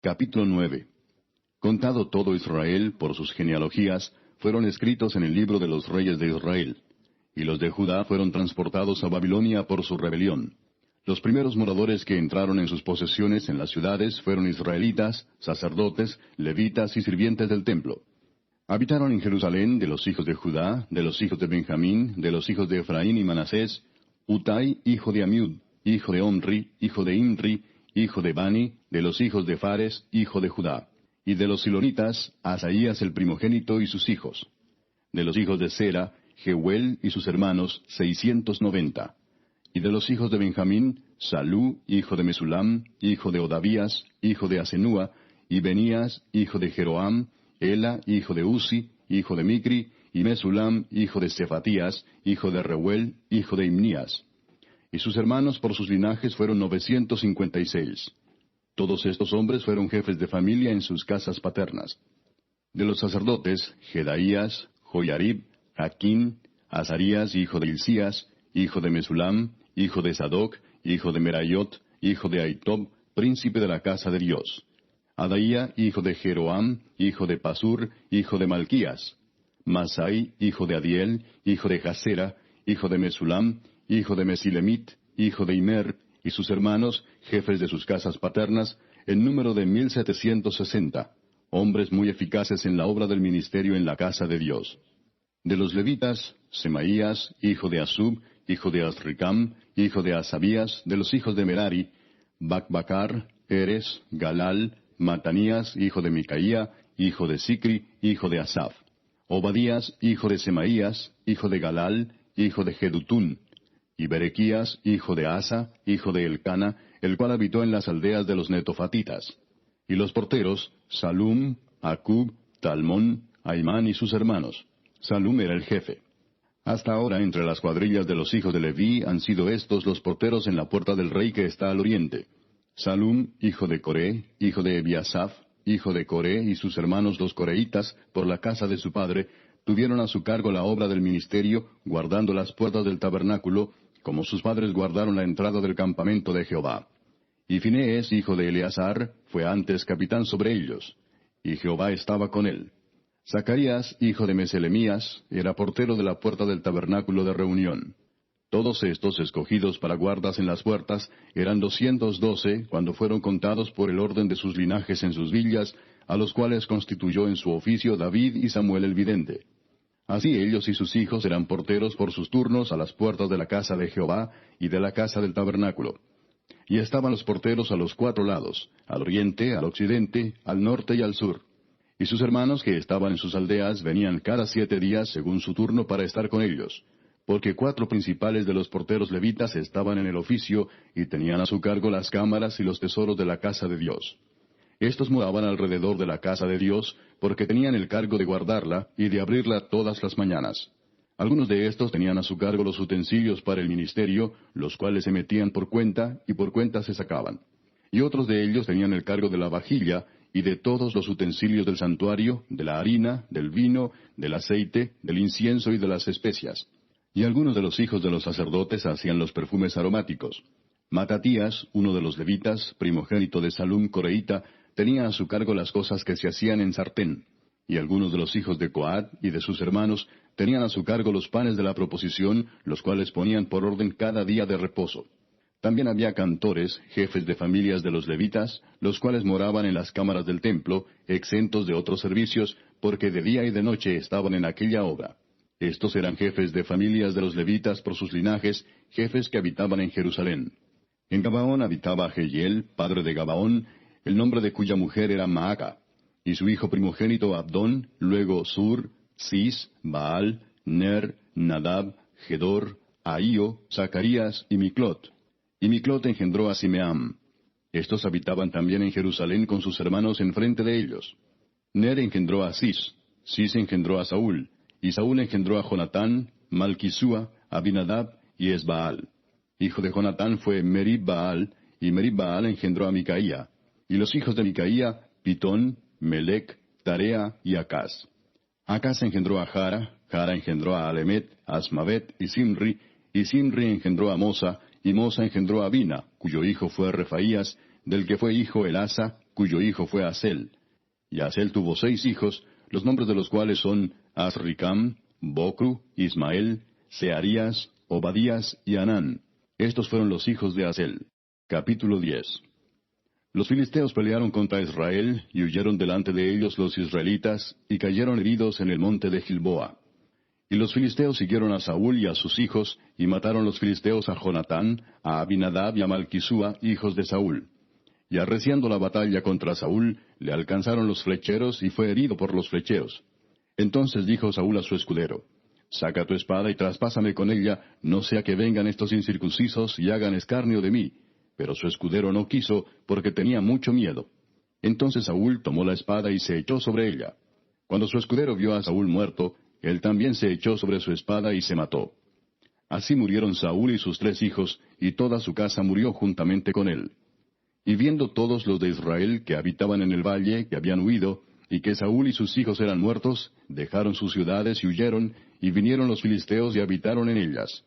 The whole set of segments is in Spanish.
Capítulo 9. Contado todo Israel por sus genealogías, fueron escritos en el libro de los reyes de Israel. Y los de Judá fueron transportados a Babilonia por su rebelión. Los primeros moradores que entraron en sus posesiones en las ciudades fueron israelitas, sacerdotes, levitas y sirvientes del templo. Habitaron en Jerusalén de los hijos de Judá, de los hijos de Benjamín, de los hijos de Efraín y Manasés, Utai, hijo de Amiud, hijo de Omri, hijo de Imri, hijo de Bani, de los hijos de Fares, hijo de Judá. Y de los silonitas, Asaías el primogénito y sus hijos. De los hijos de Sera, Jehuel y sus hermanos, 690. Y de los hijos de Benjamín, Salú, hijo de Mesulam, hijo de Odavías, hijo de Asenúa, y Benías, hijo de Jeroam, Ela, hijo de Uzi, hijo de Micri, y Mesulam, hijo de Cefatías, hijo de Reuel, hijo de Imnías. Y sus hermanos por sus linajes fueron 956. Todos estos hombres fueron jefes de familia en sus casas paternas. De los sacerdotes, Jedaías, Joiarib, Jaquín, Azarías, hijo de Hilcías, hijo de Mesulam, hijo de Sadoc, hijo de Merayot, hijo de Ahitob, príncipe de la casa de Dios. Adaía, hijo de Jeroam, hijo de Pasur, hijo de Malquías. Masai, hijo de Adiel, hijo de Jasera, hijo de Mesulam, hijo de Mesilemit, hijo de Imer, y sus hermanos, jefes de sus casas paternas, en número de 1760, hombres muy eficaces en la obra del ministerio en la casa de Dios. De los levitas, Semaías, hijo de Asub, hijo de Azricam, hijo de Asabías, de los hijos de Merari, Bacbacar, Eres, Galal, Matanías, hijo de Micaía, hijo de Sicri, hijo de Asaf. Obadías, hijo de Semaías, hijo de Galal, hijo de Jedutún. Y Berequías, hijo de Asa, hijo de Elcana, el cual habitó en las aldeas de los netofatitas. Y los porteros, Salum, Acub, Talmón, Aimán y sus hermanos. Salum era el jefe. Hasta ahora, entre las cuadrillas de los hijos de Leví han sido estos los porteros en la puerta del rey que está al oriente. Salum, hijo de Coré, hijo de Ebiasaf, hijo de Coré y sus hermanos los coreitas, por la casa de su padre, tuvieron a su cargo la obra del ministerio, guardando las puertas del tabernáculo, como sus padres guardaron la entrada del campamento de Jehová. Y Finees, hijo de Eleazar, fue antes capitán sobre ellos, y Jehová estaba con él. Zacarías, hijo de Meselemías, era portero de la puerta del tabernáculo de reunión. Todos estos, escogidos para guardas en las puertas, eran 212 cuando fueron contados por el orden de sus linajes en sus villas, a los cuales constituyó en su oficio David y Samuel el vidente. Así ellos y sus hijos eran porteros por sus turnos a las puertas de la casa de Jehová y de la casa del tabernáculo. Y estaban los porteros a los 4 lados, al oriente, al occidente, al norte y al sur. Y sus hermanos que estaban en sus aldeas venían cada 7 días según su turno para estar con ellos, porque 4 principales de los porteros levitas estaban en el oficio y tenían a su cargo las cámaras y los tesoros de la casa de Dios. Estos moraban alrededor de la casa de Dios, porque tenían el cargo de guardarla y de abrirla todas las mañanas. Algunos de estos tenían a su cargo los utensilios para el ministerio, los cuales se metían por cuenta y por cuenta se sacaban. Y otros de ellos tenían el cargo de la vajilla y de todos los utensilios del santuario, de la harina, del vino, del aceite, del incienso y de las especias. Y algunos de los hijos de los sacerdotes hacían los perfumes aromáticos. Matatías, uno de los levitas, primogénito de Salum coreíta, tenía a su cargo las cosas que se hacían en sartén. Y algunos de los hijos de Coat y de sus hermanos tenían a su cargo los panes de la proposición, los cuales ponían por orden cada día de reposo. También había cantores, jefes de familias de los levitas, los cuales moraban en las cámaras del templo, exentos de otros servicios, porque de día y de noche estaban en aquella obra. Estos eran jefes de familias de los levitas por sus linajes, jefes que habitaban en Jerusalén. En Gabaón habitaba Jehiel, padre de Gabaón, el nombre de cuya mujer era Maaca, y su hijo primogénito Abdón, luego Sur, Cis, Baal, Ner, Nadab, Gedor, Ahío, Zacarías y Miclot. Y Miclot engendró a Simeam. Estos habitaban también en Jerusalén con sus hermanos enfrente de ellos. Ner engendró a Cis, Cis engendró a Saúl, y Saúl engendró a Jonatán, Malquisúa, Abinadab y Esbaal. Hijo de Jonatán fue Merib-Baal, y Merib-Baal engendró a Micaía. Y los hijos de Micaía, Pitón, Melec, Tarea y Acaz. Acaz engendró a Jara, Jara engendró a Alemet, Asmavet y Simri engendró a Mosa, y Mosa engendró a Bina, cuyo hijo fue Refaías, del que fue hijo Elasa, cuyo hijo fue Asel. Y Asel tuvo 6 hijos, los nombres de los cuales son Azricam, Bocru, Ismael, Searías, Obadías y Anán. Estos fueron los hijos de Asel. Capítulo 10. Los filisteos pelearon contra Israel, y huyeron delante de ellos los israelitas, y cayeron heridos en el monte de Gilboa. Y los filisteos siguieron a Saúl y a sus hijos, y mataron los filisteos a Jonatán, a Abinadab y a Malquisúa, hijos de Saúl. Y arreciando la batalla contra Saúl, le alcanzaron los flecheros, y fue herido por los flecheros. Entonces dijo Saúl a su escudero: Saca tu espada y traspásame con ella, no sea que vengan estos incircuncisos y hagan escarnio de mí. Pero su escudero no quiso, porque tenía mucho miedo. Entonces Saúl tomó la espada y se echó sobre ella. Cuando su escudero vio a Saúl muerto, él también se echó sobre su espada y se mató. Así murieron Saúl y sus 3 hijos, y toda su casa murió juntamente con él. Y viendo todos los de Israel que habitaban en el valle, que habían huido, y que Saúl y sus hijos eran muertos, dejaron sus ciudades y huyeron, y vinieron los filisteos y habitaron en ellas.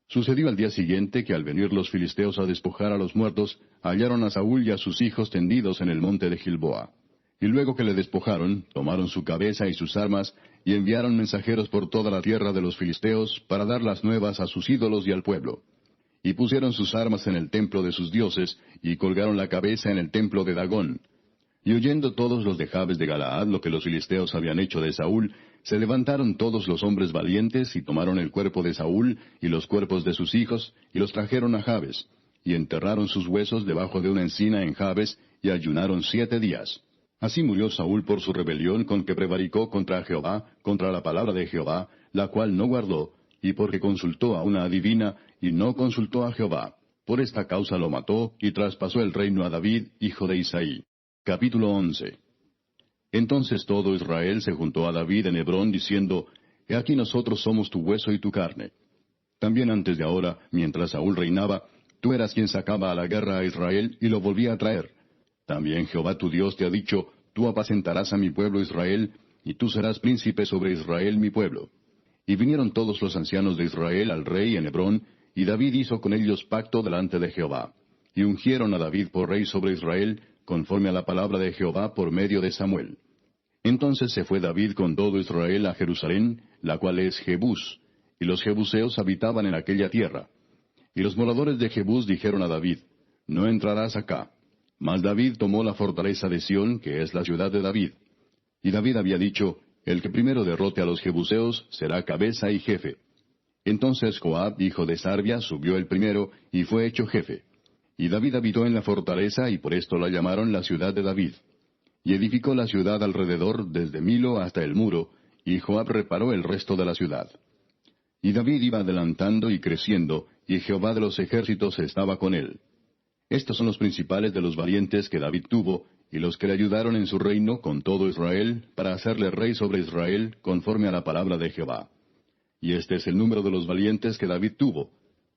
Sucedió al día siguiente que al venir los filisteos a despojar a los muertos, hallaron a Saúl y a sus hijos tendidos en el monte de Gilboa. Y luego que le despojaron, tomaron su cabeza y sus armas, y enviaron mensajeros por toda la tierra de los filisteos para dar las nuevas a sus ídolos y al pueblo. Y pusieron sus armas en el templo de sus dioses, y colgaron la cabeza en el templo de Dagón. Y oyendo todos los de Jabes de Galaad lo que los filisteos habían hecho de Saúl, se levantaron todos los hombres valientes, y tomaron el cuerpo de Saúl, y los cuerpos de sus hijos, y los trajeron a Jabes, y enterraron sus huesos debajo de una encina en Jabes, y ayunaron 7 días. Así murió Saúl por su rebelión con que prevaricó contra Jehová, contra la palabra de Jehová, la cual no guardó, y porque consultó a una adivina, y no consultó a Jehová. Por esta causa lo mató, y traspasó el reino a David, hijo de Isaí. Capítulo 11. Entonces todo Israel se juntó a David en Hebrón, diciendo: He aquí nosotros somos tu hueso y tu carne. También antes de ahora, mientras Saúl reinaba, tú eras quien sacaba a la guerra a Israel, y lo volvía a traer. También Jehová tu Dios te ha dicho: Tú apacentarás a mi pueblo Israel, y tú serás príncipe sobre Israel mi pueblo. Y vinieron todos los ancianos de Israel al rey en Hebrón, y David hizo con ellos pacto delante de Jehová. Y ungieron a David por rey sobre Israel, conforme a la palabra de Jehová por medio de Samuel. Entonces se fue David con todo Israel a Jerusalén, la cual es Jebús, y los jebuseos habitaban en aquella tierra. Y los moradores de Jebús dijeron a David: No entrarás acá. Mas David tomó la fortaleza de Sión, que es la ciudad de David. Y David había dicho: El que primero derrote a los jebuseos será cabeza y jefe. Entonces Joab, hijo de Sarvia, subió el primero, y fue hecho jefe. Y David habitó en la fortaleza, y por esto la llamaron la ciudad de David. Y edificó la ciudad alrededor, desde Milo hasta el muro, y Joab reparó el resto de la ciudad. Y David iba adelantando y creciendo, y Jehová de los ejércitos estaba con él. Estos son los principales de los valientes que David tuvo, y los que le ayudaron en su reino con todo Israel, para hacerle rey sobre Israel, conforme a la palabra de Jehová. Y este es el número de los valientes que David tuvo: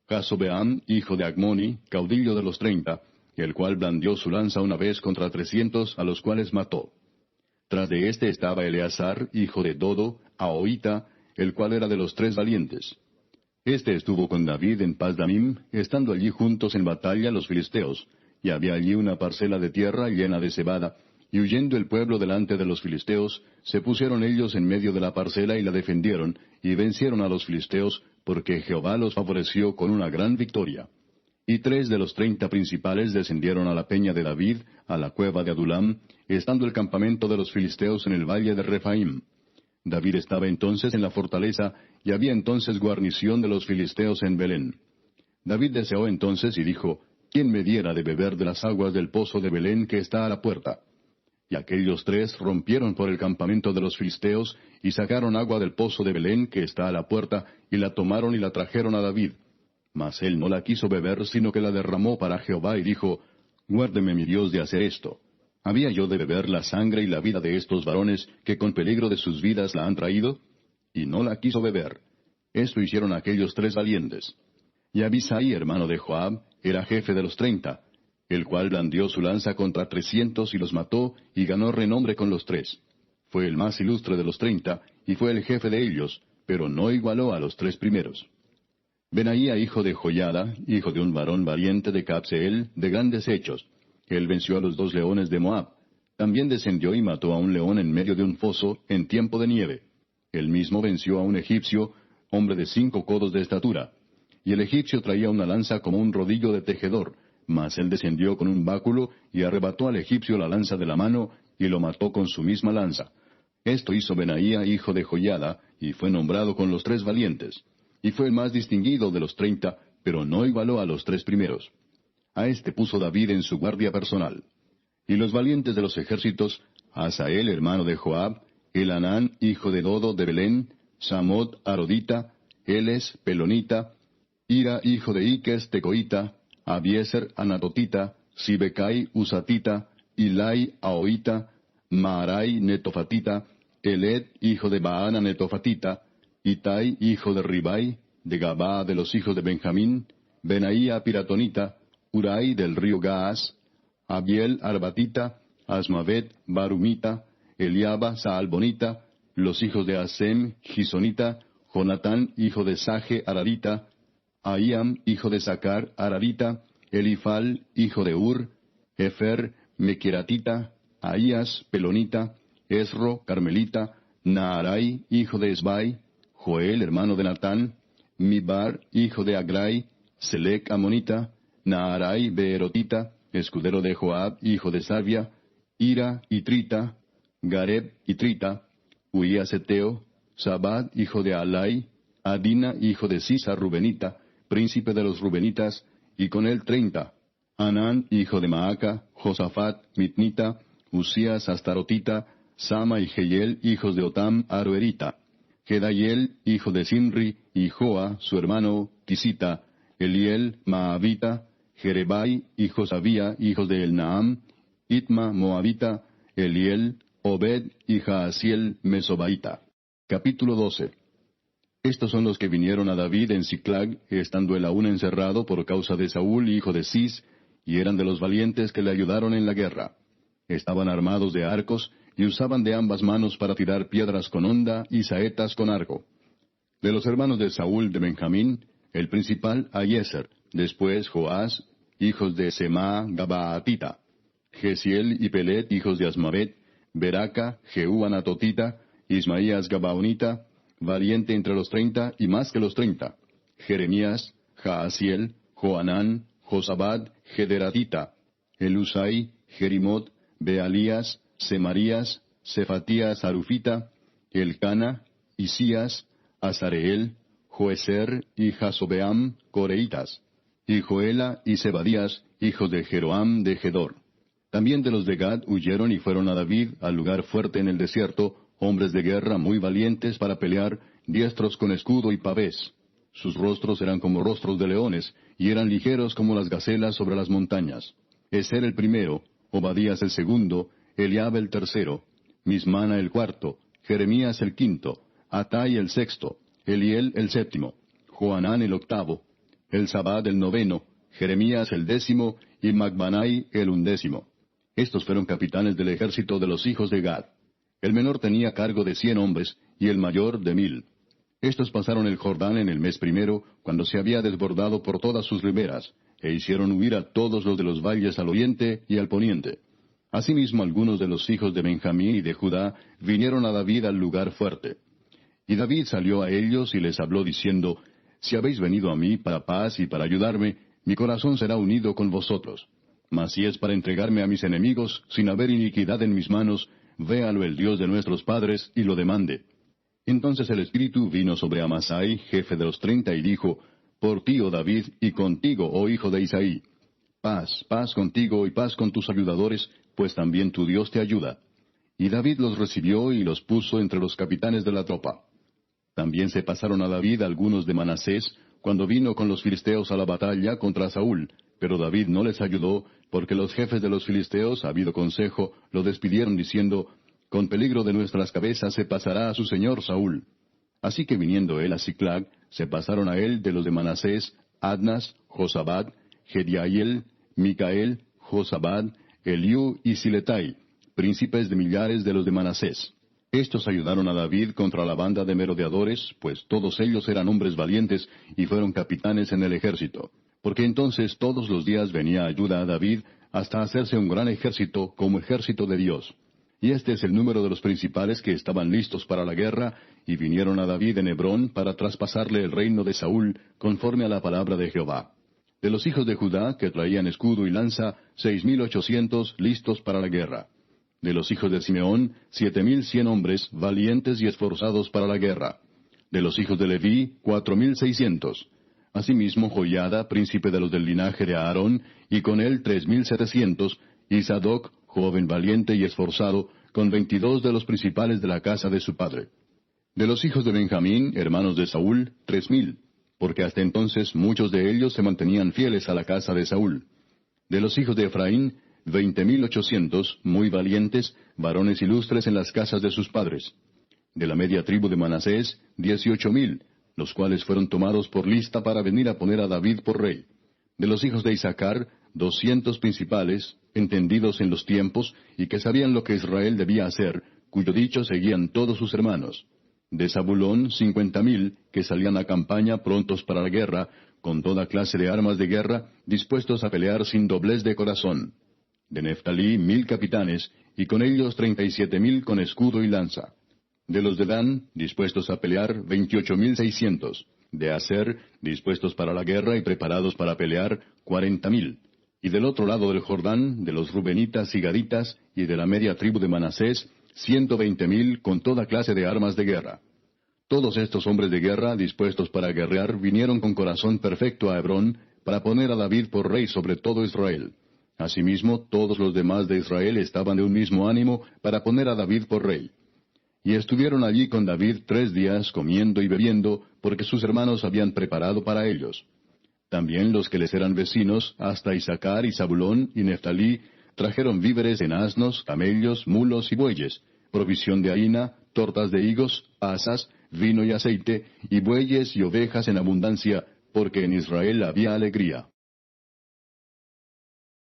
Jasobeam, hijo de Agmoni, caudillo de los 30, el cual blandió su lanza una vez contra 300, a los cuales mató. Tras de éste estaba Eleazar, hijo de Dodo, Ahoita, el cual era de los 3 valientes. Este estuvo con David en Pasdamim, estando allí juntos en batalla los filisteos, y había allí una parcela de tierra llena de cebada, y huyendo el pueblo delante de los filisteos, se pusieron ellos en medio de la parcela y la defendieron, y vencieron a los filisteos, porque Jehová los favoreció con una gran victoria. Y 3 de los 30 principales descendieron a la peña de David, a la cueva de Adulam, estando el campamento de los filisteos en el valle de Rephaim. David estaba entonces en la fortaleza, y había entonces guarnición de los filisteos en Belén. David deseó entonces y dijo: ¿Quién me diera de beber de las aguas del pozo de Belén que está a la puerta? Y aquellos 3 rompieron por el campamento de los filisteos, y sacaron agua del pozo de Belén que está a la puerta, y la tomaron y la trajeron a David. Mas él no la quiso beber, sino que la derramó para Jehová, y dijo: Guárdeme mi Dios de hacer esto. ¿Había yo de beber la sangre y la vida de estos varones, que con peligro de sus vidas la han traído? Y no la quiso beber. Esto hicieron aquellos 3 valientes. Y Abisai, hermano de Joab, era jefe de los 30, el cual blandió su lanza contra 300 y los mató, y ganó renombre con los 3. Fue el más ilustre de los 30, y fue el jefe de ellos, pero no igualó a los 3 primeros. Benaía, hijo de Joiada, hijo de un varón valiente de Cabseel, de grandes hechos, Él venció a los 2 leones de Moab. También descendió y mató a un león en medio de un foso en tiempo de nieve. Él mismo venció a un egipcio, hombre de 5 codos de estatura. Y el egipcio traía una lanza como un rodillo de tejedor, mas él descendió con un báculo y arrebató al egipcio la lanza de la mano y lo mató con su misma lanza. Esto hizo Benaía, hijo de Joiada, y fue nombrado con los 3 valientes. Y fue el más distinguido de los 30, pero no igualó a los 3 primeros. A este puso David en su guardia personal. Y los valientes de los ejércitos, Asael, hermano de Joab, Elanán, hijo de Dodo de Belén, Samot, Arodita, Eles, Pelonita, Ira, hijo de Iques, Tecoita, Abieser, Anatotita, Sibecai, Usatita, Ilai, Aoita, Maarai, Netofatita, Eled, hijo de Baana, Netofatita, Itai, hijo de Ribai, de Gabaa de los hijos de Benjamín, Benaía, Piratonita, Urai del río Gaas, Abiel, Arbatita, Asmavet, Barumita, Eliaba, Saalbonita, los hijos de Asem, Gisonita, Jonatán, hijo de Saje, Ararita, Ahiam, hijo de Sacar, Ararita, Elifal, hijo de Ur, Efer, Mequeratita, Ahías, Pelonita, Esro, Carmelita, Naarai, hijo de Esbai, Joel, hermano de Natán, Mibar, hijo de Agrai, Selec, Amonita, Naarai, Beerotita, escudero de Joab, hijo de Sarvia, Ira, Itrita, Gareb, Itrita, Uías Eteo, Sabad, hijo de Alai, Adina, hijo de Sisa, Rubenita, príncipe de los Rubenitas, y con él 30, Anán, hijo de Maaca, Josafat, Mitnita, Usías, Astarotita, Sama y Jehiel, hijos de Otam, Aroerita, Gedaiel, hijo de Simri, y Joa, su hermano, Tisita, Eliel, Maavita, Jerebai y Josabía, hijos de Elnaam, Itma, Moabita, Eliel, Obed y Jaasiel, Mesobaita. Capítulo 12. Estos son los que vinieron a David en Siclag, estando él aún encerrado por causa de Saúl, hijo de Cis, y eran de los valientes que le ayudaron en la guerra. Estaban armados de arcos, y usaban de ambas manos para tirar piedras con honda y saetas con arco. De los hermanos de Saúl de Benjamín, el principal Ahiezer, después Joás, hijos de Semá Gabaatita, Gesiel y Pelet, hijos de Asmavet, Beraca, Jehú Anatotita, Ismaías Gabaonita, valiente entre los 30 y más que los 30, Jeremías, Jaasiel, Joanán, Josabad, Gederatita, Elusai, Jerimot, Bealías, Semarías, Cefatías Arufita, Elcana, Isías, Azareel, Joeser y Jasobeam, Coreitas, y Joela y Zebadías, hijos de Jeroam de Gedor. También de los de Gad huyeron y fueron a David, al lugar fuerte en el desierto, hombres de guerra muy valientes para pelear, diestros con escudo y pavés. Sus rostros eran como rostros de leones, y eran ligeros como las gacelas sobre las montañas. Eser el primero, Obadías el segundo, Eliab el tercero, Mismana el cuarto, Jeremías el quinto, Atai el sexto, Eliel el séptimo, Joanán el octavo, Elzabad el noveno, Jeremías el 10, y Macbanai el 11. Estos fueron capitanes del ejército de los hijos de Gad. El menor tenía cargo de 100 hombres, y el mayor de 1000. Estos pasaron el Jordán en el mes primero, cuando se había desbordado por todas sus riberas, e hicieron huir a todos los de los valles al oriente y al poniente. Asimismo algunos de los hijos de Benjamín y de Judá vinieron a David al lugar fuerte. Y David salió a ellos y les habló diciendo, Si habéis venido a mí para paz y para ayudarme, mi corazón será unido con vosotros. Mas si es para entregarme a mis enemigos, sin haber iniquidad en mis manos, véalo el Dios de nuestros padres, y lo demande. Entonces el Espíritu vino sobre Amasai, jefe de los 30, y dijo, Por ti, oh David, y contigo, oh hijo de Isaí. Paz, paz contigo y paz con tus ayudadores, pues también tu Dios te ayuda. Y David los recibió y los puso entre los capitanes de la tropa. También se pasaron a David algunos de Manasés, cuando vino con los filisteos a la batalla contra Saúl, pero David no les ayudó, porque los jefes de los filisteos, habido consejo, lo despidieron diciendo, Con peligro de nuestras cabezas se pasará a su señor Saúl. Así que viniendo él a Siclag, se pasaron a él de los de Manasés, Adnas, Josabad, Gediael, Micael, Josabad, Eliú y Siletai, príncipes de millares de los de Manasés. Estos ayudaron a David contra la banda de merodeadores, pues todos ellos eran hombres valientes y fueron capitanes en el ejército. Porque entonces todos los días venía ayuda a David, hasta hacerse un gran ejército como ejército de Dios. Y este es el número de los principales que estaban listos para la guerra, y vinieron a David en Hebrón para traspasarle el reino de Saúl, conforme a la palabra de Jehová. De los hijos de Judá, que traían escudo y lanza, 6,800 listos para la guerra. De los hijos de Simeón, 7,100 hombres, valientes y esforzados para la guerra. De los hijos de Leví, 4,600. Asimismo Joiada, príncipe de los del linaje de Aarón, y con él 3,700, y Sadoc, joven valiente y esforzado, con 22 de los principales de la casa de su padre. De los hijos de Benjamín, hermanos de Saúl, 3,000, porque hasta entonces muchos de ellos se mantenían fieles a la casa de Saúl. De los hijos de Efraín, 20,800, muy valientes, varones ilustres en las casas de sus padres. De la media tribu de Manasés, 18,000, los cuales fueron tomados por lista para venir a poner a David por rey. De los hijos de Isaacar, 200 principales, entendidos en los tiempos, y que sabían lo que Israel debía hacer, cuyo dicho seguían todos sus hermanos. De Zabulón, 50,000, que salían a campaña prontos para la guerra, con toda clase de armas de guerra, dispuestos a pelear sin doblez de corazón. De Neftalí, 1,000 capitanes, y con ellos 37,000 con escudo y lanza. De los de Dan, dispuestos a pelear, 28,600. De Aser, dispuestos para la guerra y preparados para pelear, 40,000. Y del otro lado del Jordán, de los Rubenitas y Gaditas, y de la media tribu de Manasés, 120,000 con toda clase de armas de guerra. Todos estos hombres de guerra, dispuestos para guerrear, vinieron con corazón perfecto a Hebrón, para poner a David por rey sobre todo Israel. Asimismo, todos los demás de Israel estaban de un mismo ánimo para poner a David por rey. Y estuvieron allí con David 3 días, comiendo y bebiendo, porque sus hermanos habían preparado para ellos. También los que les eran vecinos, hasta Isaacar y Zabulón y Neftalí, trajeron víveres en asnos, camellos, mulos y bueyes, provisión de harina, tortas de higos, asas, vino y aceite, y bueyes y ovejas en abundancia, porque en Israel había alegría.